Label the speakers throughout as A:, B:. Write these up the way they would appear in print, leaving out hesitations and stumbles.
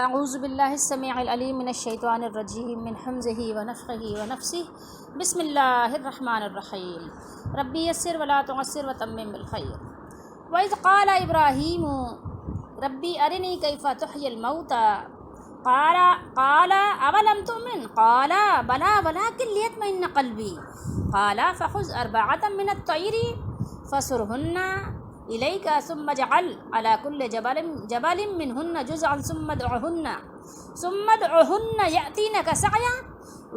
A: اعوذ باللہ السمیع العلیم من الشیطان الرجیم من حمزہ ونفخہ ونفثہ بسم اللہ الرحمن الرحیم ربی یسر ولا تعسر وتمم بالخیر وَإِذْ قَالَ إِبْرَاهِيمُ رَبِّ أَرِنِي كَيْفَ تُحْيِي الْمَوْتَى قَالَ أَوَلَمْ تُؤْمِنْ قَالَ بَلَى وَلَكِنْ لِيَطْمَئِنَّ قَلْبِي قَالَ فَخُذْ أَرْبَعَةً مِنَ الطَّيْرِ فَصُرْهُنَّ إِلَيْكَ ثُمَّ اجْعَلْ عَلَى كُلِّ جَبَلٍ مِّنْهُنَّ جُزْءًا ثُمَّ ادْعُهُنَّ يَأْتِينَكَ سَعْيًا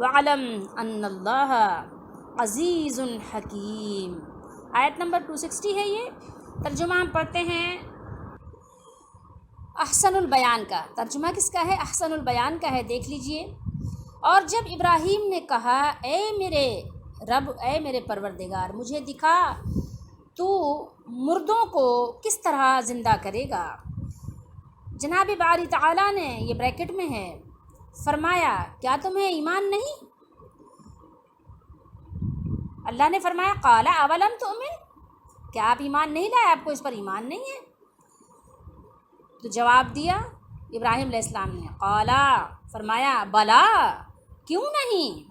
A: وَاعْلَمْ أَنَّ اللَّهَ عَزِيزٌ حَكِيمٌ۔ آیت نمبر 260 ہے یہ۔ ترجمہ ہم پڑھتے ہیں احسن البیان کا۔ ترجمہ کس کا ہے؟ احسن البیان کا ہے، دیکھ لیجئے۔ اور جب ابراہیم نے کہا اے میرے رب، اے میرے پروردگار، مجھے دکھا تو مردوں کو کس طرح زندہ کرے گا۔ جناب باری تعالیٰ نے، یہ بریکٹ میں ہے، فرمایا کیا تمہیں ایمان نہیں؟ اللہ نے فرمایا قال اولم تؤمن، کیا آپ ایمان نہیں لائے؟ آپ کو اس پر ایمان نہیں ہے؟ تو جواب دیا ابراہیم علیہ السلام نے، قالا، فرمایا بلا، کیوں نہیں؟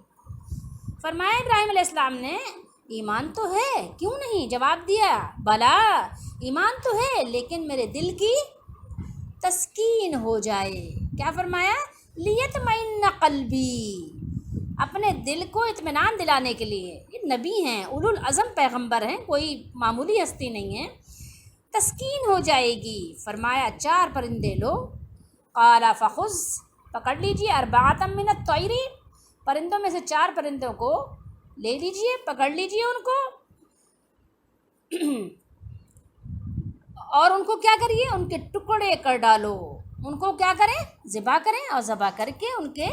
A: فرمایا ابراہیم علیہ السلام نے ایمان تو ہے، کیوں نہیں؟ جواب دیا بلا، ایمان تو ہے، لیکن میرے دل کی تسکین ہو جائے۔ کیا فرمایا؟ لیطمئن قلبی، اپنے دل کو اطمینان دلانے کے لیے۔ یہ نبی ہیں، اولو العزم پیغمبر ہیں، کوئی معمولی ہستی نہیں ہے، تسکین ہو جائے گی۔ فرمایا 4 پرندے لو، قال فخذ، پکڑ لیجئے، اربعۃ من الطیر، پرندوں میں سے 4 پرندوں کو لے لیجئے، پکڑ لیجئے ان کو، اور ان کو کیا کریے؟ ان کے ٹکڑے کر ڈالو۔ ان کو کیا کریں؟ ذبح کریں، اور ذبح کر کے ان کے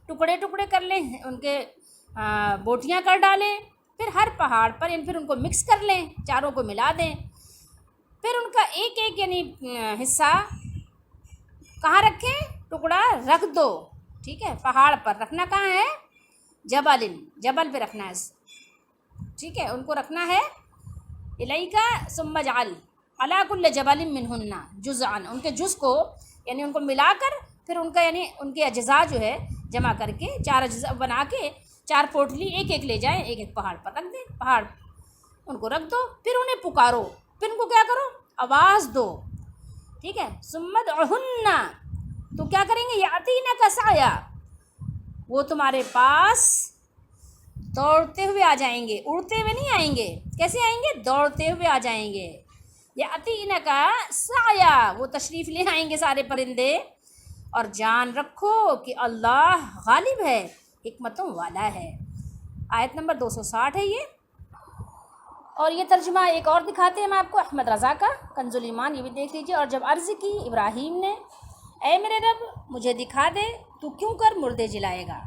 A: ٹکڑے ٹکڑے کر لیں، ان کے بوٹیاں کر ڈالیں، پھر ہر پہاڑ پر پھر ان کو مکس کر لیں، چاروں کو ملا دیں، پھر ان کا ایک ایک یعنی حصہ کہاں رکھیں؟ ٹکڑا رکھ دو، ٹھیک ہے؟ پہاڑ پر رکھنا کہاں ہے؟ جبل پہ رکھنا ہے، ٹھیک ہے؟ ان کو رکھنا ہے الیکا ثم اجعل علی کل جبل منہن جزءا، ان کے جز کو یعنی ان کو ملا کر پھر ان کا یعنی ان کے اجزاء جو ہے جمع کر کے 4 اجزاء بنا کے 4 پوٹلی ایک ایک لے جائیں، ایک ایک پہاڑ پر رکھ دیں، پہاڑ ان کو رکھ دو، پھر انہیں پکارو، پھر ان کو کیا کرو؟ آواز دو، ٹھیک ہے؟ ثم ادعہن، تو کیا کریں گے؟ یاتینک سعیا، وہ تمہارے پاس دوڑتے ہوئے آ جائیں گے، اڑتے ہوئے نہیں آئیں گے۔ کیسے آئیں گے؟ دوڑتے ہوئے آ جائیں گے۔ یاتینک سعیا، وہ تشریف لے آئیں گے سارے پرندے، اور جان رکھو کہ اللہ غالب ہے، حکمتوں والا ہے۔ آیت نمبر 260 ہے یہ۔ اور یہ ترجمہ ایک اور دکھاتے ہیں ہم آپ کو، احمد رضا کا، کنز الایمان، یہ بھی دیکھ لیجیے۔ اور جب عرض کی ابراہیم نے اے میرے رب مجھے دکھا دے تو کیوں کر مردے جلائے گا،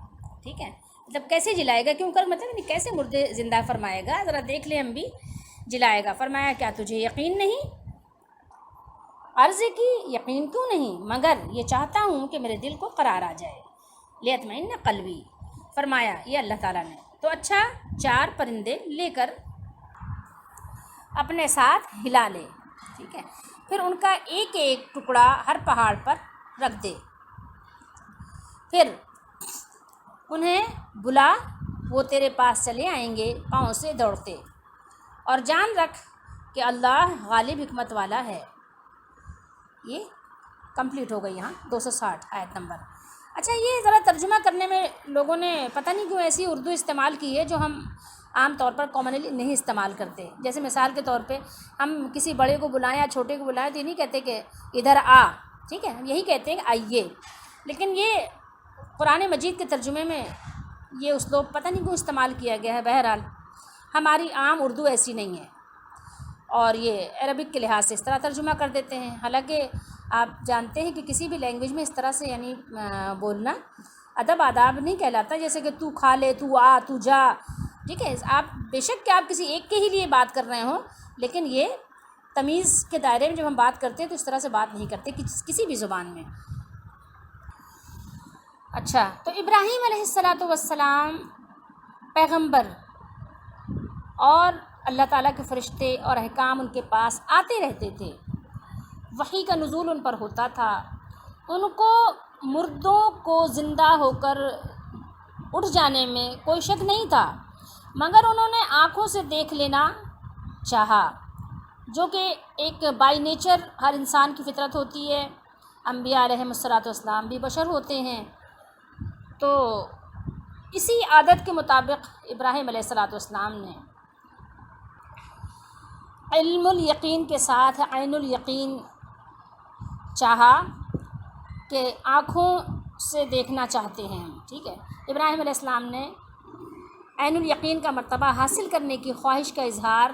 A: ٹھیک ہے؟ مطلب کیسے جلائے گا، کیوں کر مطلب کیسے مردے زندہ فرمائے گا، ذرا دیکھ لیں ہم بھی۔ جلائے گا، فرمایا کیا تجھے یقین نہیں؟ عرض کی یقین کیوں نہیں، مگر یہ چاہتا ہوں کہ میرے دل کو قرار آ جائے، لیطمئن قلبی، فرمایا یہ اللہ تعالیٰ نے۔ تو اچھا 4 پرندے لے کر اپنے ساتھ ہلا لے، ٹھیک ہے؟ پھر ان کا ایک ایک ٹکڑا ہر پہاڑ پر رکھ دے، پھر انہیں بلا، وہ تیرے پاس چلے آئیں گے پاؤں سے دوڑتے، اور جان رکھ کہ اللہ غالب حکمت والا ہے۔ یہ کمپلیٹ ہو گئی یہاں 260 آیت نمبر۔ اچھا، یہ ذرا ترجمہ کرنے میں لوگوں نے پتہ نہیں کیوں ایسی اردو استعمال کی ہے جو ہم عام طور پر کامنلی نہیں استعمال کرتے۔ جیسے مثال کے طور پہ ہم کسی بڑے کو بلائیں یا چھوٹے کو بلائیں تو یہ نہیں کہتے کہ ادھر آ، ٹھیک ہے؟ یہی کہتے ہیں کہ آئیے۔ لیکن یہ قرآن مجید کے ترجمے میں یہ اسلوب پتہ نہیں کیوں استعمال کیا گیا ہے۔ بہرحال ہماری عام اردو ایسی نہیں ہے، اور یہ عربک کے لحاظ سے اس طرح ترجمہ کر دیتے ہیں۔ حالانکہ آپ جانتے ہیں کہ کسی بھی لینگویج میں اس طرح سے یعنی بولنا ادب آداب نہیں کہلاتا، جیسے کہ تو کھا لے، تو آ، تو جا، ٹھیک ہے؟ آپ بے شک کہ آپ کسی ایک کے ہی لیے بات کر رہے ہوں، لیکن یہ تمیز کے دائرے میں جب ہم بات کرتے ہیں تو اس طرح سے بات نہیں کرتے کسی بھی زبان میں۔ اچھا، تو ابراہیم علیہ السلام پیغمبر، اور اللہ تعالیٰ کے فرشتے اور احکام ان کے پاس آتے رہتے تھے، وحی کا نزول ان پر ہوتا تھا، ان کو مردوں کو زندہ ہو کر اٹھ جانے میں کوئی شک نہیں تھا، مگر انہوں نے آنکھوں سے دیکھ لینا چاہا، جو کہ ایک بائی نیچر ہر انسان کی فطرت ہوتی ہے۔ انبیاء علیہم الصلاۃ والسلام بھی بشر ہوتے ہیں، تو اسی عادت کے مطابق ابراہیم علیہ الصلاۃ والسلام نے علم الیقین کے ساتھ عین الیقین چاہا کہ آنکھوں سے دیکھنا چاہتے ہیں ہم، ٹھیک ہے۔ ابراہیم علیہ السلام نے عین الیقین کا مرتبہ حاصل کرنے کی خواہش کا اظہار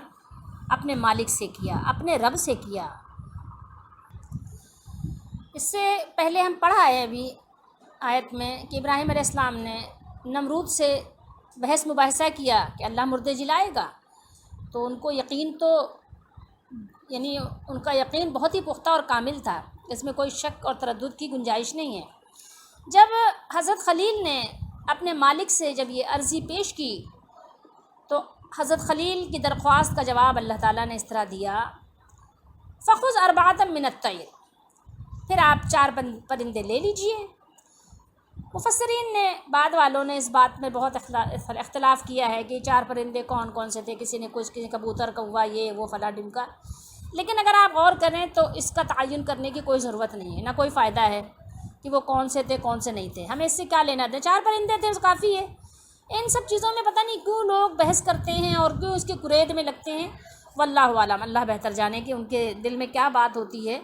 A: اپنے مالک سے کیا، اپنے رب سے کیا۔ اس سے پہلے ہم پڑھا ہے ابھی آیت میں کہ ابراہیم علیہ السلام نے نمرود سے بحث مباحثہ کیا کہ اللہ مردے جلائے گا، تو ان کو یقین تو یعنی ان کا یقین بہت ہی پختہ اور کامل تھا، اس میں کوئی شک اور تردد کی گنجائش نہیں ہے۔ جب حضرت خلیل نے اپنے مالک سے جب یہ عرضی پیش کی تو حضرت خلیل کی درخواست کا جواب اللہ تعالیٰ نے اس طرح دیا، فخذ اربعۃ من الطیر، پھر آپ 4 پرندے لے لیجئے۔ مفسرین نے بعد والوں نے اس بات میں بہت اختلاف کیا ہے کہ 4 پرندے کون کون سے تھے، کسی نے کبوتر کوا یہ وہ فلاں ڈمکا، لیکن اگر آپ غور کریں تو اس کا تعین کرنے کی کوئی ضرورت نہیں ہے، نہ کوئی فائدہ ہے کہ وہ کون سے تھے کون سے نہیں تھے، ہمیں اس سے کیا لینا تھا، 4 پرندے تھے اس کافی ہے۔ ان سب چیزوں میں پتہ نہیں کیوں لوگ بحث کرتے ہیں اور کیوں اس کے قرید میں لگتے ہیں، واللہ عالم، اللہ بہتر جانے کہ ان کے دل میں کیا بات ہوتی ہے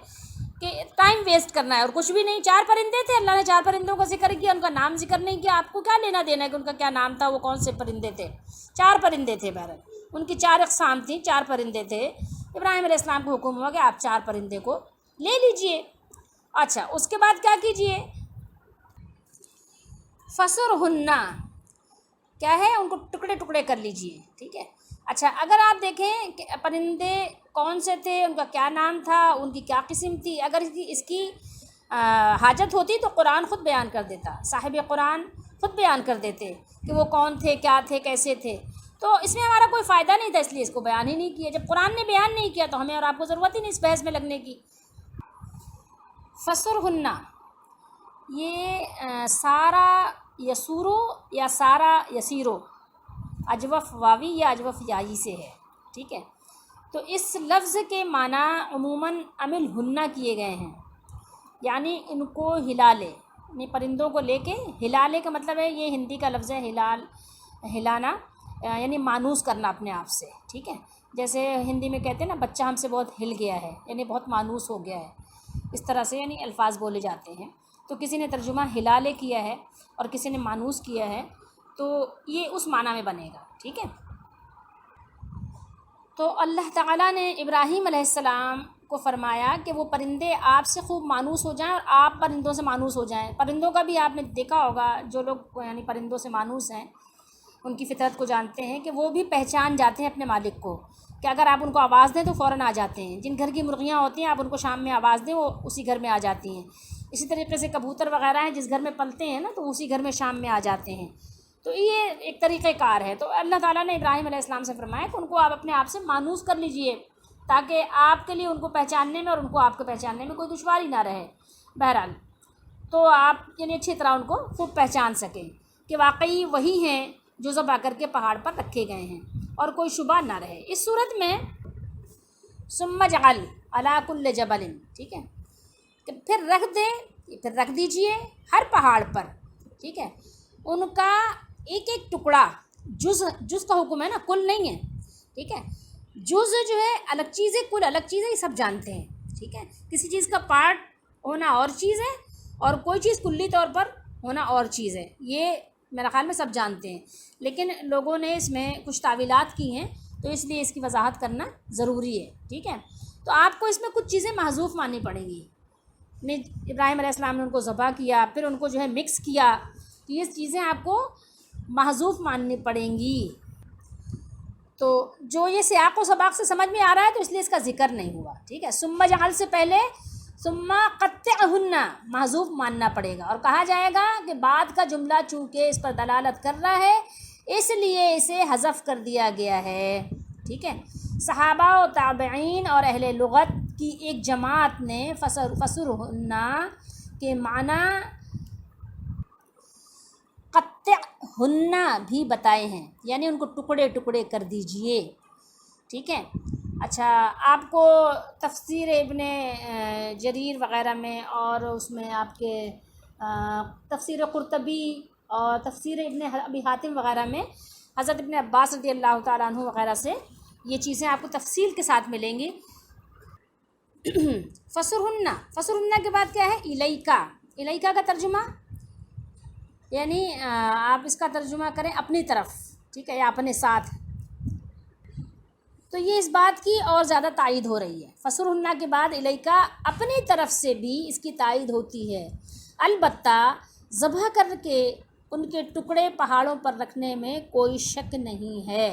A: کہ ٹائم ویسٹ کرنا ہے اور کچھ بھی نہیں۔ 4 پرندے تھے، اللہ نے 4 پرندوں کا ذکر کیا، ان کا نام ذکر نہیں کیا، آپ کو کیا لینا دینا ہے کہ ان کا کیا نام تھا، وہ کون سے پرندے تھے، 4 پرندے تھے، بہرحال ان کی 4 اقسام تھیں، 4 پرندے تھے۔ ابراہیم علیہ السلام کو حکم ہوا کہ آپ 4 پرندے کو لے لیجئے۔ اچھا، اس کے بعد کیا کیجئے، فَسُرْهُنَّ، کیا ہے، ان کو ٹکڑے ٹکڑے کر لیجئے، ٹھیک ہے۔ اچھا، اگر آپ دیکھیں کہ پرندے کون سے تھے، ان کا کیا نام تھا، ان کی کیا قسم تھی، اگر اس کی حاجت ہوتی تو قرآن خود بیان کر دیتا، صاحب قرآن خود بیان کر دیتے کہ وہ کون تھے، کیا تھے، کیسے تھے، تو اس میں ہمارا کوئی فائدہ نہیں تھا، اس لیے اس کو بیان ہی نہیں کیا۔ جب قرآن نے بیان نہیں کیا تو ہمیں اور آپ کو ضرورت ہی نہیں اس بحث میں لگنے کی۔ فَسُرْهُنَّ، یہ سارا یسورو یا سارا یسیرو اجوف واوی یا اجوف یائی سے ہے، ٹھیک ہے۔ تو اس لفظ کے معنی عموماً عمل ہننا کیے گئے ہیں، یعنی ان کو ہلا لے، یعنی پرندوں کو لے کے ہلا لے کا مطلب ہے، یہ ہندی کا لفظ ہے ہلانا، یعنی مانوس کرنا اپنے آپ سے، ٹھیک ہے۔ جیسے ہندی میں کہتے ہیں نا بچہ ہم سے بہت ہل گیا ہے، یعنی بہت مانوس ہو گیا ہے، اس طرح سے یعنی الفاظ بولے جاتے ہیں۔ تو کسی نے ترجمہ ہلا لے کیا ہے اور کسی نے مانوس کیا ہے، تو یہ اس معنی میں بنے گا، ٹھیک ہے۔ تو اللہ تعالیٰ نے ابراہیم علیہ السلام کو فرمایا کہ وہ پرندے آپ سے خوب مانوس ہو جائیں اور آپ پرندوں سے مانوس ہو جائیں۔ پرندوں کا بھی آپ نے دیکھا ہوگا، جو لوگ یعنی پرندوں سے مانوس ہیں ان کی فطرت کو جانتے ہیں کہ وہ بھی پہچان جاتے ہیں اپنے مالک کو، کہ اگر آپ ان کو آواز دیں تو فوراً آ جاتے ہیں۔ جن گھر کی مرغیاں ہوتی ہیں آپ ان کو شام میں آواز دیں وہ اسی گھر میں آ جاتی ہیں۔ اسی طریقے سے کبوتر وغیرہ ہیں جس گھر میں پلتے ہیں نا تو اسی گھر میں شام میں آ جاتے ہیں۔ تو یہ ایک طریقہ کار ہے۔ تو اللہ تعالیٰ نے ابراہیم علیہ السلام سے فرمایا کہ ان کو آپ اپنے آپ سے مانوس کر لیجئے، تاکہ آپ کے لیے ان کو پہچاننے میں اور ان کو آپ کو پہچاننے میں کوئی دشواری نہ رہے۔ بہرحال تو آپ یعنی اچھی طرح ان کو خوب پہچان سکیں کہ واقعی وہی ہیں جو ذبح کر کے پہاڑ پر رکھے گئے ہیں اور کوئی شبہ نہ رہے۔ اس صورت میں ثم اجعل علی کل جبل، ٹھیک ہے، کہ پھر رکھ دیجئے ہر پہاڑ پر، ٹھیک ہے، ان کا ایک ایک ٹکڑا، جز کا حکم ہے نا، کل نہیں ہے، ٹھیک ہے۔ جز جو ہے الگ چیز ہے، کل الگ چیز ہے، یہ سب جانتے ہیں، ٹھیک ہے۔ کسی چیز کا پارٹ ہونا اور چیز ہے اور کوئی چیز کلی طور پر ہونا اور چیز ہے، یہ میرا خیال میں سب جانتے ہیں، لیکن لوگوں نے اس میں کچھ تعویلات کی ہیں تو اس لیے اس کی وضاحت کرنا ضروری ہے، ٹھیک ہے۔ تو آپ کو اس میں کچھ چیزیں محذوف ماننی پڑیں گی۔ ابراہیم علیہ السلام نے ان کو ذبح کیا، پھر ان کو جو ہے مکس کیا، تو یہ چیزیں آپ کو محذوف ماننی پڑیں گی۔ تو جو یہ سیاق و سباق سے سمجھ میں آ رہا ہے تو اس لیے اس کا ذکر نہیں ہوا، ٹھیک ہے۔ ثم جعل سے پہلے ثم قطعہن محذوف ماننا پڑے گا، اور کہا جائے گا کہ بعد کا جملہ چونکہ اس پر دلالت کر رہا ہے اس لیے اسے حذف کر دیا گیا ہے، ٹھیک ہے۔ صحابہ و تابعین اور اہل لغت کی ایک جماعت نے فسرہن کے معنی ہننا بھی بتائے ہیں، یعنی ان کو ٹکڑے ٹکڑے کر دیجئے، ٹھیک ہے۔ اچھا، آپ کو تفسیر ابن جریر وغیرہ میں اور اس میں آپ کے تفسیر قرطبی اور تفسیر ابن ابی حاتم وغیرہ میں حضرت ابن عباس رضی اللہ تعالیٰ عنہ وغیرہ سے یہ چیزیں آپ کو تفصیل کے ساتھ ملیں گی۔ فسرہن کے بعد کیا ہے؟ الیکا، الیکا کا ترجمہ یعنی آپ اس کا ترجمہ کریں اپنی طرف، ٹھیک ہے، یا اپنے ساتھ۔ تو یہ اس بات کی اور زیادہ تائید ہو رہی ہے، فسرہن کے بعد الیکا اپنی طرف سے بھی اس کی تائید ہوتی ہے، البتہ ذبح کر کے ان کے ٹکڑے پہاڑوں پر رکھنے میں کوئی شک نہیں ہے۔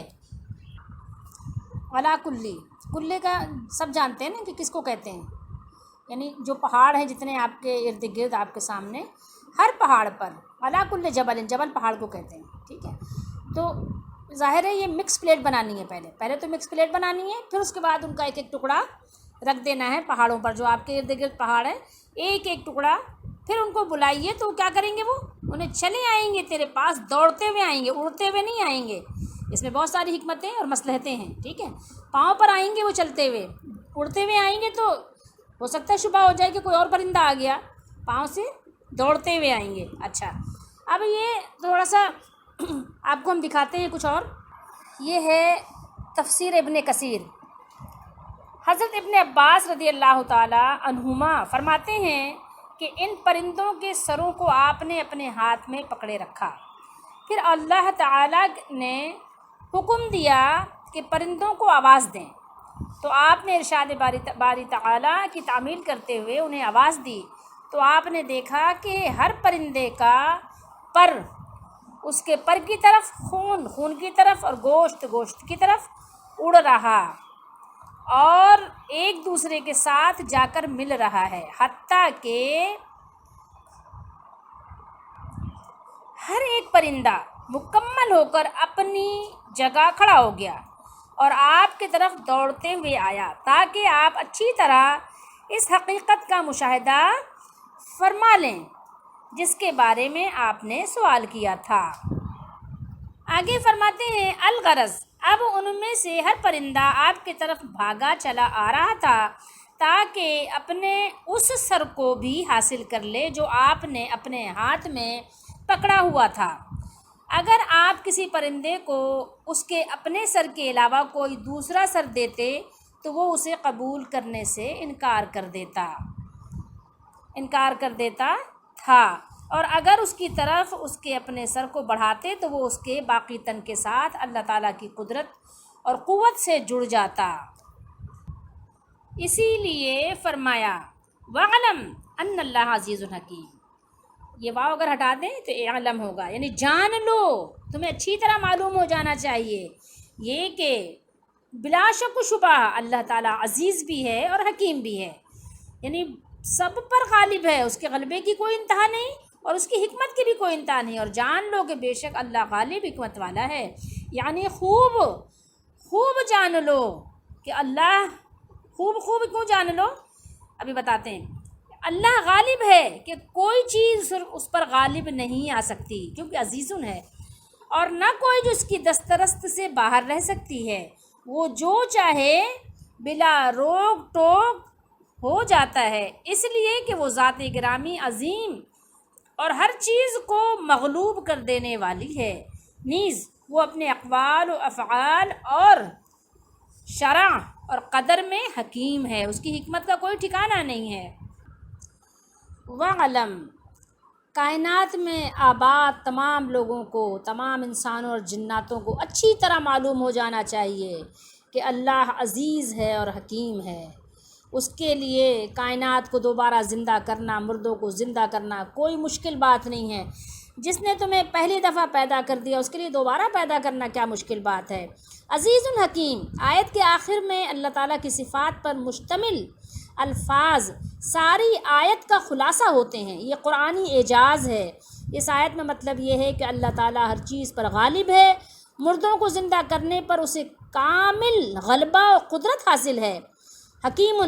A: ولا کلی، کلے کا سب جانتے ہیں نا کہ کس کو کہتے ہیں، یعنی جو پہاڑ ہیں جتنے آپ کے ارد گرد آپ کے سامنے، ہر پہاڑ پر، ولا کل جبل، جبل پہاڑ کو کہتے ہیں، ٹھیک ہے۔ تو ظاہر ہے یہ مکس پلیٹ بنانی ہے، پہلے تو مکس پلیٹ بنانی ہے، پھر اس کے بعد ان کا ایک ایک ٹکڑا رکھ دینا ہے پہاڑوں پر، جو آپ کے ارد گرد پہاڑ ہیں، ایک ایک ٹکڑا، پھر ان کو بلائیے تو کیا کریں گے، وہ انہیں چلے آئیں گے تیرے پاس، دوڑتے ہوئے آئیں گے، اڑتے ہوئے نہیں آئیں گے۔ اس میں بہت ساری حکمتیں اور مصلحتیں ہیں، ٹھیک ہے۔ پاؤں پر آئیں گے وہ چلتے ہوئے، اڑتے ہوئے آئیں گے تو ہو سکتا ہے شبہ ہو جائے کہ کوئی اور پرندہ آ گیا، پاؤں سے دوڑتے ہوئے آئیں گے۔ اچھا، اب یہ تھوڑا سا آپ کو ہم دکھاتے ہیں کچھ اور، یہ ہے تفسیر ابن کثیر۔ حضرت ابن عباس رضی اللہ تعالی عنہما فرماتے ہیں کہ ان پرندوں کے سروں کو آپ نے اپنے ہاتھ میں پکڑے رکھا، پھر اللہ تعالیٰ نے حکم دیا کہ پرندوں کو آواز دیں، تو آپ نے ارشاد باری تعالیٰ کی تعمیل کرتے ہوئے انہیں آواز دی، تو آپ نے دیکھا کہ ہر پرندے کا پر اس کے پر کی طرف، خون کی طرف، اور گوشت کی طرف اڑ رہا اور ایک دوسرے کے ساتھ جا کر مل رہا ہے، حتیٰ کہ ہر ایک پرندہ مکمل ہو کر اپنی جگہ کھڑا ہو گیا اور آپ کی طرف دوڑتے ہوئے آیا، تاکہ آپ اچھی طرح اس حقیقت کا مشاہدہ فرما لیں جس کے بارے میں آپ نے سوال کیا تھا۔ آگے فرماتے ہیں الغرض، اب ان میں سے ہر پرندہ آپ کی طرف بھاگا چلا آ رہا تھا تاکہ اپنے اس سر کو بھی حاصل کر لے جو آپ نے اپنے ہاتھ میں پکڑا ہوا تھا۔ اگر آپ کسی پرندے کو اس کے اپنے سر کے علاوہ کوئی دوسرا سر دیتے تو وہ اسے قبول کرنے سے انکار کر دیتا تھا، اور اگر اس کی طرف اس کے اپنے سر کو بڑھاتے تو وہ اس کے باقی تن کے ساتھ اللہ تعالیٰ کی قدرت اور قوت سے جڑ جاتا۔ اسی لیے فرمایا وَعْلَمْ أَنَّ اللَّهَ عَزِيزٌ حَكِيمٌ، یہ واو اگر ہٹا دیں تو اعلم ہوگا، یعنی جان لو، تمہیں اچھی طرح معلوم ہو جانا چاہیے یہ کہ بلا شک و شبہ اللہ تعالیٰ عزیز بھی ہے اور حکیم بھی ہے، یعنی سب پر غالب ہے، اس کے غلبے کی کوئی انتہا نہیں اور اس کی حکمت کی بھی کوئی انتہا نہیں، اور جان لو کہ بے شک اللہ غالب حکمت والا ہے، یعنی خوب جان لو کہ اللہ خوب کیوں جان لو، ابھی بتاتے ہیں۔ اللہ غالب ہے کہ کوئی چیز اس پر غالب نہیں آ سکتی کیونکہ عزیزن ہے، اور نہ کوئی جو اس کی دسترست سے باہر رہ سکتی ہے، وہ جو چاہے بلا روک ٹوک ہو جاتا ہے، اس لیے کہ وہ ذات گرامی عظیم اور ہر چیز کو مغلوب کر دینے والی ہے، نیز وہ اپنے اقوال و افعال اور شرع اور قدر میں حکیم ہے، اس کی حکمت کا کوئی ٹھکانہ نہیں ہے۔ وَعْلَمْ، کائنات میں آباد تمام لوگوں کو، تمام انسانوں اور جناتوں کو اچھی طرح معلوم ہو جانا چاہیے کہ اللہ عزیز ہے اور حکیم ہے، اس کے لیے کائنات کو دوبارہ زندہ کرنا، مردوں کو زندہ کرنا کوئی مشکل بات نہیں ہے، جس نے تمہیں پہلی دفعہ پیدا کر دیا اس کے لیے دوبارہ پیدا کرنا کیا مشکل بات ہے۔ عزیز الحکیم، آیت کے آخر میں اللہ تعالیٰ کی صفات پر مشتمل الفاظ ساری آیت کا خلاصہ ہوتے ہیں، یہ قرآنی اعجاز ہے۔ اس آیت میں مطلب یہ ہے کہ اللہ تعالیٰ ہر چیز پر غالب ہے، مردوں کو زندہ کرنے پر اسے کامل غلبہ و قدرت حاصل ہے، حکیم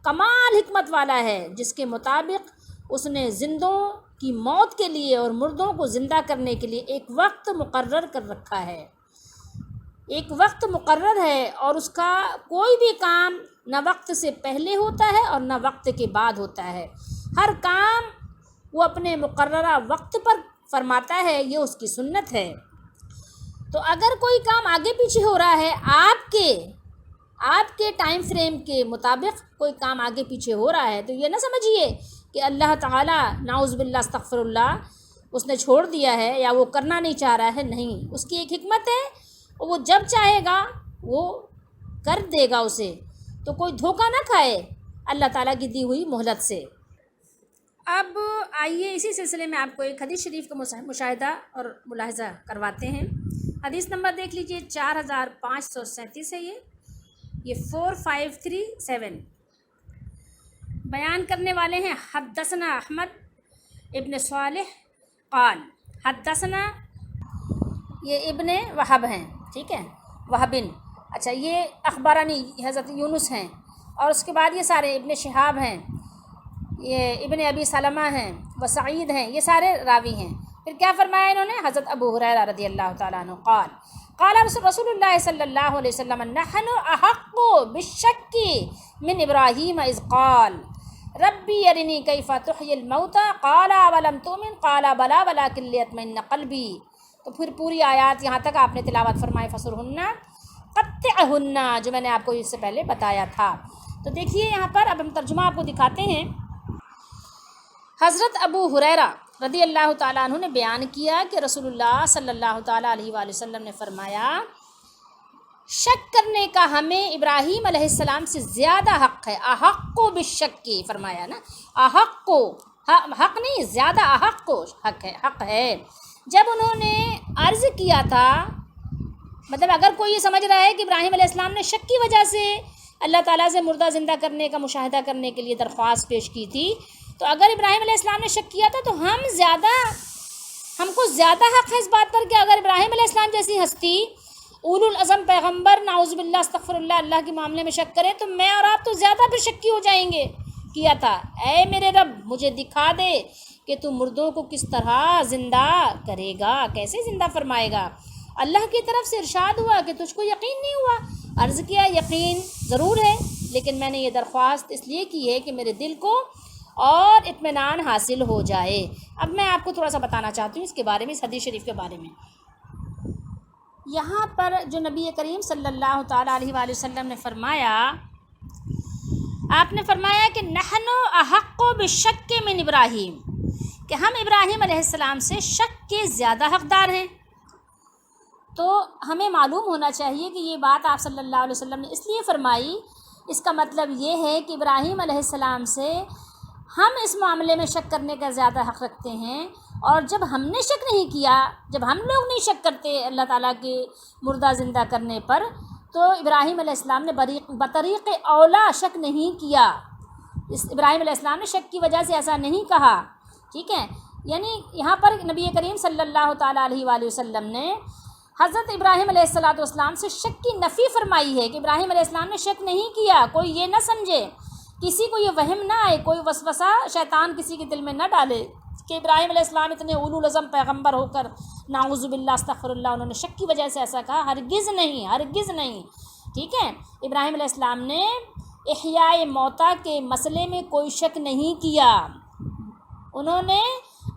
A: کمال حکمت والا ہے، جس کے مطابق اس نے زندوں کی موت کے لیے اور مردوں کو زندہ کرنے کے لیے ایک وقت مقرر کر رکھا ہے، ایک وقت مقرر ہے، اور اس کا کوئی بھی کام نہ وقت سے پہلے ہوتا ہے اور نہ وقت کے بعد ہوتا ہے، ہر کام وہ اپنے مقررہ وقت پر فرماتا ہے، یہ اس کی سنت ہے۔ تو اگر کوئی کام آگے پیچھے ہو رہا ہے آپ کے ٹائم فریم کے مطابق کوئی کام آگے پیچھے ہو رہا ہے، تو یہ نہ سمجھیے کہ اللہ تعالیٰ نعوذ باللہ استغفر اللہ اس نے چھوڑ دیا ہے یا وہ کرنا نہیں چاہ رہا ہے، نہیں، اس کی ایک حکمت ہے، وہ جب چاہے گا وہ کر دے گا اسے، تو کوئی دھوکہ نہ کھائے اللہ تعالیٰ کی دی ہوئی مہلت سے۔ اب آئیے اسی سلسلے میں آپ کو ایک حدیث شریف کا مشاہدہ اور ملاحظہ کرواتے ہیں۔ حدیث نمبر دیکھ لیجئے 4537 ہے، یہ 4537 بیان کرنے والے ہیں۔ حدثنا احمد ابن صالح قال حدثنا، یہ ابن وہب ہیں، ٹھیک ہے، وہبن، اچھا، یہ اخبارانی حضرت یونس ہیں، اور اس کے بعد یہ سارے ابن شہاب ہیں، یہ ابن ابی سلمہ ہیں، وسعید ہیں، یہ سارے راوی ہیں۔ پھر کیا فرمایا انہوں نے؟ حضرت ابو ہریرہ رضی اللہ تعالیٰ عنہ قال قال رسول اللہ صلی اللہ علیہ وسلم نحن احق بالشک من ابراہیم اذ قال ربی ارنی کیف تحیی الموتى قال اولم تؤمن قال بلی ولکن لیطمئن قلبی۔ تو پھر پوری آیات یہاں تک آپ نے تلاوت فرمائے، فسرہن قطعہن، جو میں نے آپ کو اس سے پہلے بتایا تھا۔ تو دیکھیے یہاں پر اب ہم ترجمہ آپ کو دکھاتے ہیں۔ حضرت ابو ہریرہ رضی اللہ تعالیٰ عنہ نے بیان کیا کہ رسول اللہ صلی اللہ تعالیٰ علیہ وآلہ وسلم نے فرمایا، شک کرنے کا ہمیں ابراہیم علیہ السلام سے زیادہ حق ہے۔ احق بالشک کی فرمایا نا، احق کو حق نہیں، زیادہ احق کو حق ہے۔ جب انہوں نے عرض کیا تھا، مطلب اگر کوئی یہ سمجھ رہا ہے کہ ابراہیم علیہ السلام نے شک کی وجہ سے اللہ تعالیٰ سے مردہ زندہ کرنے کا مشاہدہ کرنے کے لیے درخواست پیش کی تھی، تو اگر ابراہیم علیہ السلام نے شک کیا تھا تو ہم کو زیادہ حق ہے اس بات پر کہ اگر ابراہیم علیہ السلام جیسی ہستی، اولو العزم پیغمبر، نعوذ باللہ استغفر اللہ، اللہ کے معاملے میں شک کرے، تو میں اور آپ تو زیادہ پھر شکی ہو جائیں گے۔ کیا تھا، اے میرے رب مجھے دکھا دے کہ تو مردوں کو کس طرح زندہ کرے گا، کیسے زندہ فرمائے گا۔ اللہ کی طرف سے ارشاد ہوا کہ تجھ کو یقین نہیں ہوا۔ عرض کیا یقین ضرور ہے، لیکن میں نے یہ درخواست اس لیے کی ہے کہ میرے دل کو اور اطمینان حاصل ہو جائے۔ اب میں آپ کو تھوڑا سا بتانا چاہتی ہوں اس کے بارے میں، اس حدیث شریف کے بارے میں۔ یہاں پر جو نبی کریم صلی اللہ تعالیٰ علیہ وآلہ وسلم نے فرمایا، آپ نے فرمایا کہ نحن احق بالشک من ابراہیم، کہ ہم ابراہیم علیہ السلام سے شک کے زیادہ حقدار ہیں۔ تو ہمیں معلوم ہونا چاہیے کہ یہ بات آپ صلی اللہ علیہ وسلم نے اس لیے فرمائی، اس کا مطلب یہ ہے کہ ابراہیم علیہ السلام سے ہم اس معاملے میں شک کرنے کا زیادہ حق رکھتے ہیں، اور جب ہم نے شک نہیں کیا، جب ہم لوگ نہیں شک کرتے اللہ تعالیٰ کے مردہ زندہ کرنے پر، تو ابراہیم علیہ السلام نے بطریق اولا شک نہیں کیا۔ ابراہیم علیہ السلام نے شک کی وجہ سے ایسا نہیں کہا، ٹھیک ہے، یعنی یہاں پر نبی کریم صلی اللہ تعالیٰ علیہ وآلہ وسلم نے حضرت ابراہیم علیہ السلام سے شک کی نفی فرمائی ہے کہ ابراہیم علیہ السلام نے شک نہیں کیا۔ کوئی یہ نہ سمجھے، کسی کو یہ وہم نہ آئے، کوئی وسوسہ شیطان کسی کے دل میں نہ ڈالے کہ ابراہیم علیہ السلام اتنے اولو العزم پیغمبر ہو کر نعوذ باللہ استغفر اللہ انہوں نے شک کی وجہ سے ایسا کہا، ہرگز نہیں، ہرگز نہیں، ٹھیک ہے۔ ابراہیم علیہ السلام نے احیاء موتا کے مسئلے میں کوئی شک نہیں کیا، انہوں نے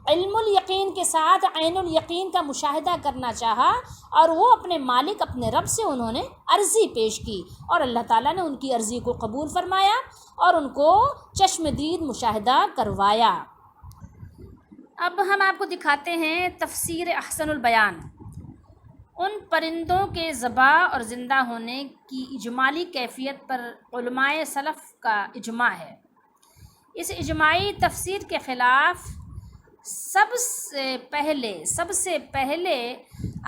A: علم الیقین کے ساتھ عین الیقین کا مشاہدہ کرنا چاہا، اور وہ اپنے مالک اپنے رب سے انہوں نے عرضی پیش کی، اور اللہ تعالیٰ نے ان کی عرضی کو قبول فرمایا اور ان کو چشم دید مشاہدہ کروایا۔ اب ہم آپ کو دکھاتے ہیں تفسیر احسن البیان، ان پرندوں کے ذبح اور زندہ ہونے کی اجمالی کیفیت پر علماء سلف کا اجماع ہے۔ اس اجماعی تفسیر کے خلاف سب سے پہلے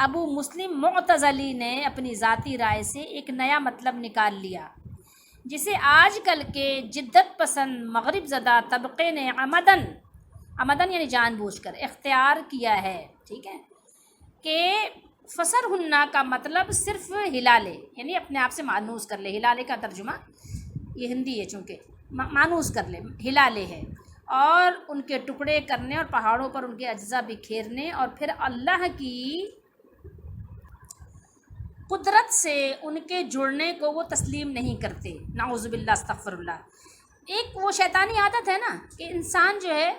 A: ابو مسلم معتزلی نے اپنی ذاتی رائے سے ایک نیا مطلب نکال لیا، جسے آج کل کے جدت پسند مغرب زدہ طبقے نے عمدن یعنی جان بوجھ کر اختیار کیا ہے، ٹھیک ہے، کہ فسر ہننا کا مطلب صرف ہلالے، یعنی اپنے آپ سے مانوس کر لے، ہلالے کا ترجمہ یہ ہندی ہے چونکہ مانوس کر لے، ہلالے ہے، اور ان کے ٹکڑے کرنے اور پہاڑوں پر ان کے اجزاء بکھیرنے، اور پھر اللہ کی قدرت سے ان کے جڑنے کو وہ تسلیم نہیں کرتے۔ نعوذ باللہ، استغفر اللہ۔ ایک وہ شیطانی عادت ہے نا کہ انسان جو ہے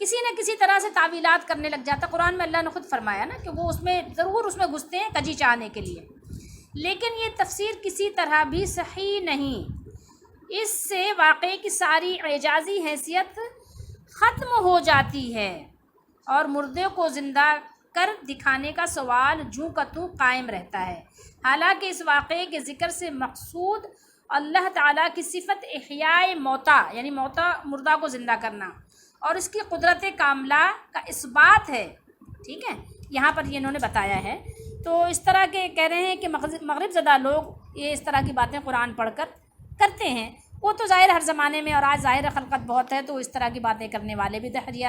A: کسی نہ کسی طرح سے تعویلات کرنے لگ جاتا۔ قرآن میں اللہ نے خود فرمایا نا کہ وہ اس میں ضرور اس میں گھستے ہیں کجی چاہنے کے لیے، لیکن یہ تفسیر کسی طرح بھی صحیح نہیں۔ اس سے واقعے کی ساری اعجازی حیثیت ختم ہو جاتی ہے اور مردے کو زندہ کر دکھانے کا سوال جوں کا توں قائم رہتا ہے، حالانکہ اس واقعے کے ذکر سے مقصود اللہ تعالیٰ کی صفت احیاء موتا، یعنی موتا مردہ کو زندہ کرنا، اور اس کی قدرت کاملہ کا اثبات ہے۔ ٹھیک ہے، یہاں پر یہ انہوں نے بتایا ہے۔ تو اس طرح کے کہہ رہے ہیں کہ مغرب زدہ لوگ یہ اس طرح کی باتیں قرآن پڑھ کر کرتے ہیں۔ وہ تو ظاہر ہر زمانے میں، اور آج ظاہر خلقت بہت ہے تو اس طرح کی باتیں کرنے والے بھی دہریہ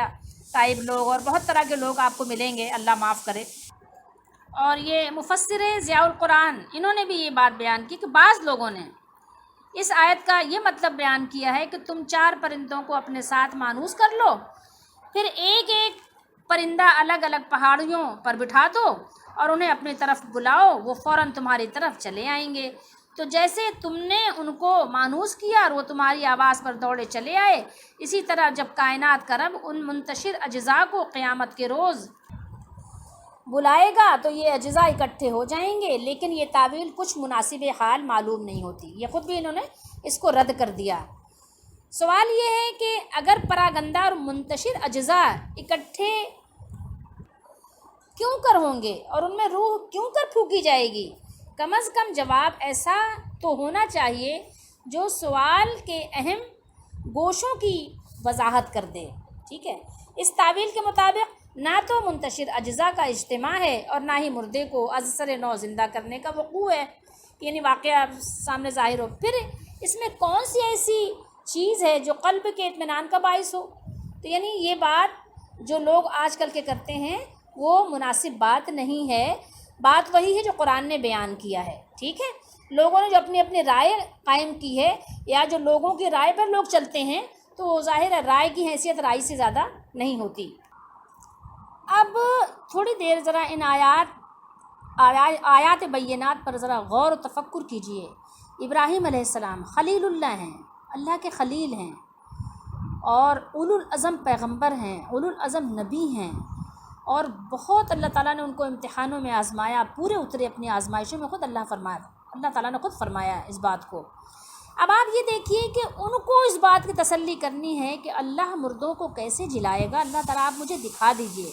A: طائب لوگ اور بہت طرح کے لوگ آپ کو ملیں گے، اللہ معاف کرے۔ اور یہ مفسر ضیاء القرآن انہوں نے بھی یہ بات بیان کی کہ بعض لوگوں نے اس آیت کا یہ مطلب بیان کیا ہے کہ تم 4 پرندوں کو اپنے ساتھ مانوس کر لو، پھر ایک ایک پرندہ الگ الگ پہاڑیوں پر بٹھا دو اور انہیں اپنی طرف بلاؤ، وہ فوراً تمہاری طرف چلے آئیں گے۔ تو جیسے تم نے ان کو مانوس کیا اور وہ تمہاری آواز پر دوڑے چلے آئے، اسی طرح جب کائنات کا رب ان منتشر اجزاء کو قیامت کے روز بلائے گا تو یہ اجزاء اکٹھے ہو جائیں گے، لیکن یہ تعویل کچھ مناسب حال معلوم نہیں ہوتی۔ یہ خود بھی انہوں نے اس کو رد کر دیا۔ سوال یہ ہے کہ اگر پراگندہ اور منتشر اجزاء اکٹھے کیوں کر ہوں گے اور ان میں روح کیوں کر پھونکی جائے گی؟ کم از کم جواب ایسا تو ہونا چاہیے جو سوال کے اہم گوشوں کی وضاحت کر دے۔ ٹھیک ہے، اس تعویل کے مطابق نہ تو منتشر اجزاء کا اجتماع ہے اور نہ ہی مردے کو از سر نو زندہ کرنے کا وقوع ہے، یعنی واقعہ سامنے ظاہر ہو۔ پھر اس میں کون سی ایسی چیز ہے جو قلب کے اطمینان کا باعث ہو؟ تو یعنی یہ بات جو لوگ آج کل کے کرتے ہیں وہ مناسب بات نہیں ہے۔ بات وہی ہے جو قرآن نے بیان کیا ہے۔ ٹھیک ہے، لوگوں نے جو اپنی اپنی رائے قائم کی ہے یا جو لوگوں کی رائے پر لوگ چلتے ہیں تو ظاہر ہے رائے کی حیثیت رائے سے زیادہ نہیں ہوتی۔ اب تھوڑی دیر ذرا ان آیات بینات پر ذرا غور و تفکر کیجئے۔ ابراہیم علیہ السلام خلیل اللہ ہیں، اللہ کے خلیل ہیں، اور اولو العزم پیغمبر ہیں، اولو العزم نبی ہیں، اور بہت اللہ تعالیٰ نے ان کو امتحانوں میں آزمایا، پورے اترے اپنی آزمائشوں میں، خود اللہ تعالیٰ نے خود فرمایا اس بات کو۔ اب آپ یہ دیکھیے کہ ان کو اس بات کی تسلی کرنی ہے کہ اللہ مردوں کو کیسے جلائے گا۔ اللہ تعالیٰ آپ مجھے دکھا دیجئے،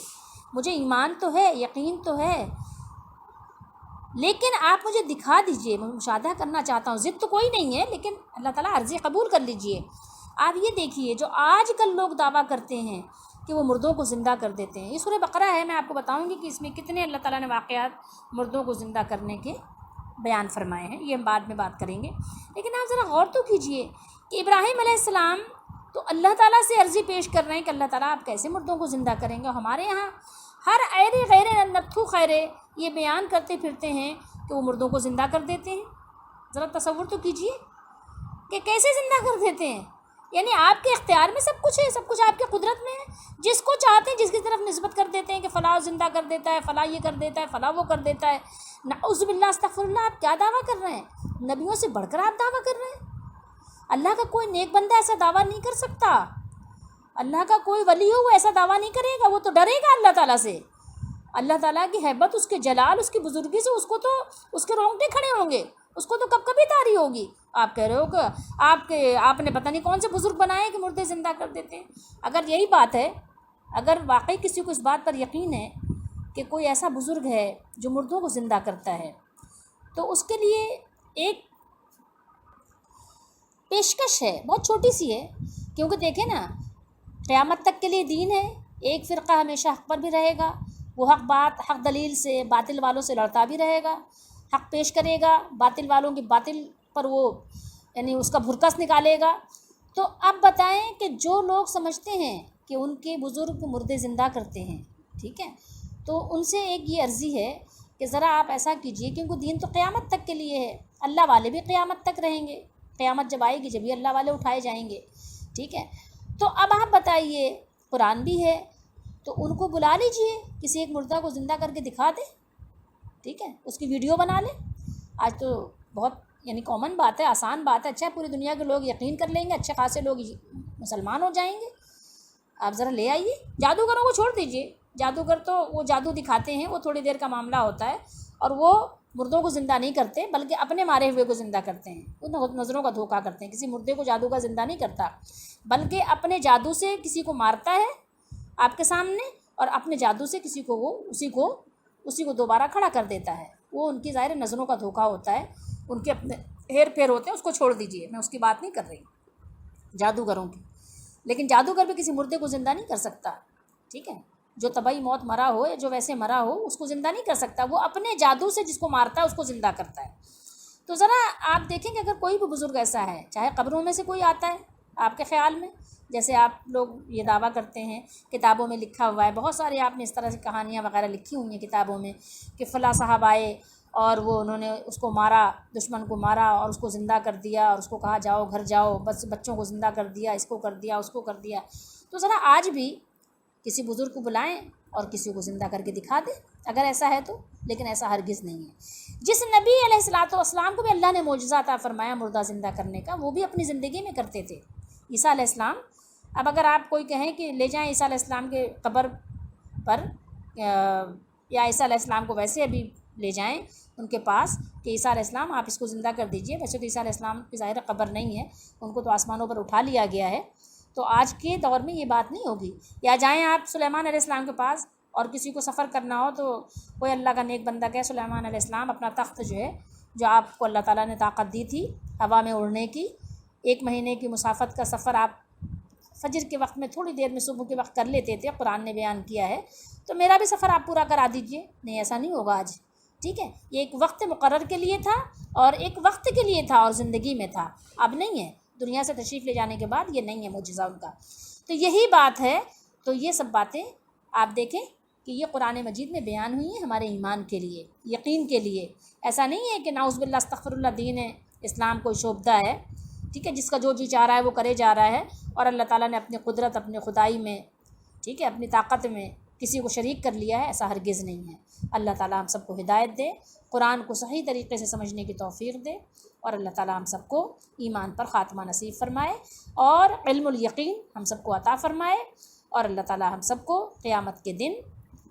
A: مجھے ایمان تو ہے، یقین تو ہے، لیکن آپ مجھے دکھا دیجئے، میں مشاہدہ کرنا چاہتا ہوں۔ ضد تو کوئی نہیں ہے، لیکن اللہ تعالیٰ عرضی قبول کر لیجئے۔ آپ یہ دیکھیے جو آج کل لوگ دعویٰ کرتے ہیں کہ وہ مردوں کو زندہ کر دیتے ہیں، یہ سورہ بقرہ ہے، میں آپ کو بتاؤں گی کہ اس میں کتنے اللہ تعالیٰ نے واقعات مردوں کو زندہ کرنے کے بیان فرمائے ہیں، یہ ہم بعد میں بات کریں گے۔ لیکن آپ ذرا غور تو کیجئے کہ ابراہیم علیہ السلام تو اللہ تعالیٰ سے عرضی پیش کر رہے ہیں کہ اللہ تعالیٰ آپ کیسے مردوں کو زندہ کریں گے، اور ہمارے یہاں ہر ایرے غیرے نتھو خیرے یہ بیان کرتے پھرتے ہیں کہ وہ مردوں کو زندہ کر دیتے ہیں۔ ذرا تصور تو کیجئے کہ کیسے زندہ کر دیتے ہیں، یعنی آپ کے اختیار میں سب کچھ ہے، سب کچھ آپ کے قدرت میں ہے، جس کو چاہتے ہیں جس کی طرف نسبت کر دیتے ہیں کہ فلاں زندہ کر دیتا ہے، فلاں یہ کر دیتا ہے، فلاں وہ کر دیتا ہے۔ نعوذ باللہ، استغفر اللہ، آپ کیا دعویٰ کر رہے ہیں؟ نبیوں سے بڑھ کر آپ دعویٰ کر رہے ہیں؟ اللہ کا کوئی نیک بندہ ایسا دعویٰ نہیں کر سکتا، اللہ کا کوئی ولی ہو وہ ایسا دعویٰ نہیں کرے گا، وہ تو ڈرے گا اللہ تعالیٰ سے۔ اللہ تعالیٰ کی ہیبت، اس کے جلال، اس کی بزرگی سے اس کو تو اس کے رونگٹے کھڑے ہوں گے، اس کو تو کب کبھی طاری ہوگی۔ آپ کہہ رہے ہو کہ آپ نے پتہ نہیں کون سے بزرگ بنائے کہ مردے زندہ کر دیتے ہیں۔ اگر یہی بات ہے، اگر واقعی کسی کو اس بات پر یقین ہے کہ کوئی ایسا بزرگ ہے جو مردوں کو زندہ کرتا ہے، تو اس کے لیے ایک پیشکش ہے، بہت چھوٹی سی ہے، کیونکہ دیکھیں نا، قیامت تک کے لیے دین ہے، ایک فرقہ ہمیشہ حق پر بھی رہے گا، وہ حق دلیل سے باطل والوں سے لڑتا بھی رہے گا، حق پیش کرے گا، باطل والوں کی باطل پر وہ یعنی اس کا بھرکس نکالے گا۔ تو اب بتائیں کہ جو لوگ سمجھتے ہیں کہ ان کے بزرگ مردے زندہ کرتے ہیں، ٹھیک ہے، تو ان سے ایک یہ عرضی ہے کہ ذرا آپ ایسا کیجئے، کیونکہ دین تو قیامت تک کے لیے ہے، اللہ والے بھی قیامت تک رہیں گے، قیامت جب آئے گی جبھی اللہ والے اٹھائے جائیں گے، ٹھیک ہے۔ تو اب آپ بتائیے، قرآن بھی ہے تو ان کو بلا لیجئے، کسی ایک مردہ کو زندہ کر کے دکھا دیں، ٹھیک ہے، اس کی ویڈیو بنا لیں۔ آج تو بہت یعنی کامن بات ہے، آسان بات ہے، اچھا پوری دنیا کے لوگ یقین کر لیں گے، اچھے خاصے لوگ مسلمان ہو جائیں گے۔ آپ ذرا لے آئیے، جادوگروں کو چھوڑ دیجئے، جادوگر تو وہ جادو دکھاتے ہیں، وہ تھوڑی دیر کا معاملہ ہوتا ہے، اور وہ مردوں کو زندہ نہیں کرتے بلکہ اپنے مارے ہوئے کو زندہ کرتے ہیں، وہ نظروں کا دھوکہ کرتے ہیں۔ کسی مردے کو جادوگر زندہ نہیں کرتا، بلکہ اپنے جادو سے کسی کو مارتا ہے آپ کے سامنے، اور اپنے جادو سے کسی کو وہ اسی کو دوبارہ کھڑا کر دیتا ہے۔ وہ ان کی ظاہر نظروں کا دھوکہ ہوتا ہے، ان کے اپنے ہیر پھیر ہوتے ہیں، اس کو چھوڑ دیجئے، میں اس کی بات نہیں کر رہی جادوگروں کی۔ لیکن جادوگر بھی کسی مردے کو زندہ نہیں کر سکتا، ٹھیک ہے، جو طبعی موت مرا ہو یا جو ویسے مرا ہو اس کو زندہ نہیں کر سکتا، وہ اپنے جادو سے جس کو مارتا ہے اس کو زندہ کرتا ہے۔ تو ذرا آپ دیکھیں کہ اگر کوئی بھی بزرگ ایسا ہے، چاہے قبروں میں سے کوئی آتا ہے آپ کے خیال میں، جیسے آپ لوگ یہ دعویٰ کرتے ہیں، کتابوں میں لکھا ہوا ہے، بہت سارے آپ نے اس طرح سے کہانیاں وغیرہ لکھی ہوئی ہیں کتابوں میں کہ فلاں صاحب آئے اور وہ انہوں نے اس کو مارا، دشمن کو مارا اور اس کو زندہ کر دیا، اور اس کو کہا جاؤ گھر جاؤ، بس بچوں کو زندہ کر دیا، اس کو کر دیا، اس کو کر دیا۔ تو ذرا آج بھی کسی بزرگ کو بلائیں اور کسی کو زندہ کر کے دکھا دیں اگر ایسا ہے تو، لیکن ایسا ہرگز نہیں ہے۔ جس نبی علیہ الصلوۃ والسلام کو بھی اللہ نے معجزہ عطا فرمایا مردہ زندہ کرنے کا، وہ بھی اپنی زندگی میں کرتے تھے، عیسیٰ علیہ السلام۔ اب اگر آپ کوئی کہیں کہ لے جائیں عیسیٰ علیہ السلام کے قبر پر، یا عیسیٰ علیہ السلام کو ویسے ابھی لے جائیں ان کے پاس کہ عیسیٰ علیہ السلام آپ اس کو زندہ کر دیجئے، ویسے تو عیسیٰ علیہ السلام کی ظاہر قبر نہیں ہے، ان کو تو آسمانوں پر اٹھا لیا گیا ہے، تو آج کے دور میں یہ بات نہیں ہوگی۔ یا جائیں آپ سلیمان علیہ السلام کے پاس، اور کسی کو سفر کرنا ہو تو کوئی اللہ کا نیک بندہ کہ سلیمان علیہ السلام اپنا تخت جو ہے، جو آپ کو اللہ تعالیٰ نے طاقت دی تھی ہوا میں اڑنے کی، 1 مہینے کی مسافت کا سفر آپ فجر کے وقت میں تھوڑی دیر میں صبح کے وقت کر لیتے تھے، قرآن نے بیان کیا ہے، تو میرا بھی سفر آپ پورا کرا دیجئے۔ نہیں، ایسا نہیں ہوگا آج، ٹھیک ہے، یہ ایک وقت مقرر کے لیے تھا اور ایک وقت کے لیے تھا اور زندگی میں تھا، اب نہیں ہے، دنیا سے تشریف لے جانے کے بعد یہ نہیں ہے معجزہ ان کا۔ تو یہی بات ہے، تو یہ سب باتیں آپ دیکھیں کہ یہ قرآن مجید میں بیان ہوئی ہیں ہمارے ایمان کے لیے، یقین کے لیے۔ ایسا نہیں ہے کہ نعوذ باللہ استغفر اللہ دین اسلام کوئی شعبہ ہے، ٹھیک ہے، جس کا جو جی چاہ رہا ہے وہ کرے جا رہا ہے، اور اللہ تعالیٰ نے اپنی قدرت، اپنے خدائی میں، ٹھیک ہے، اپنی طاقت میں کسی کو شریک کر لیا ہے، ایسا ہرگز نہیں ہے۔ اللہ تعالیٰ ہم سب کو ہدایت دے، قرآن کو صحیح طریقے سے سمجھنے کی توفیق دے، اور اللہ تعالیٰ ہم سب کو ایمان پر خاتمہ نصیب فرمائے اور علم الیقین ہم سب کو عطا فرمائے، اور اللہ تعالیٰ ہم سب کو قیامت کے دن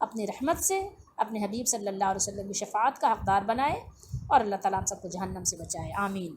A: اپنی رحمت سے اپنے حبیب صلی اللہ علیہ وسلم کی شفاعت کا حقدار بنائے، اور اللہ تعالیٰ ہم سب کو جہنم سے بچائے، آمین۔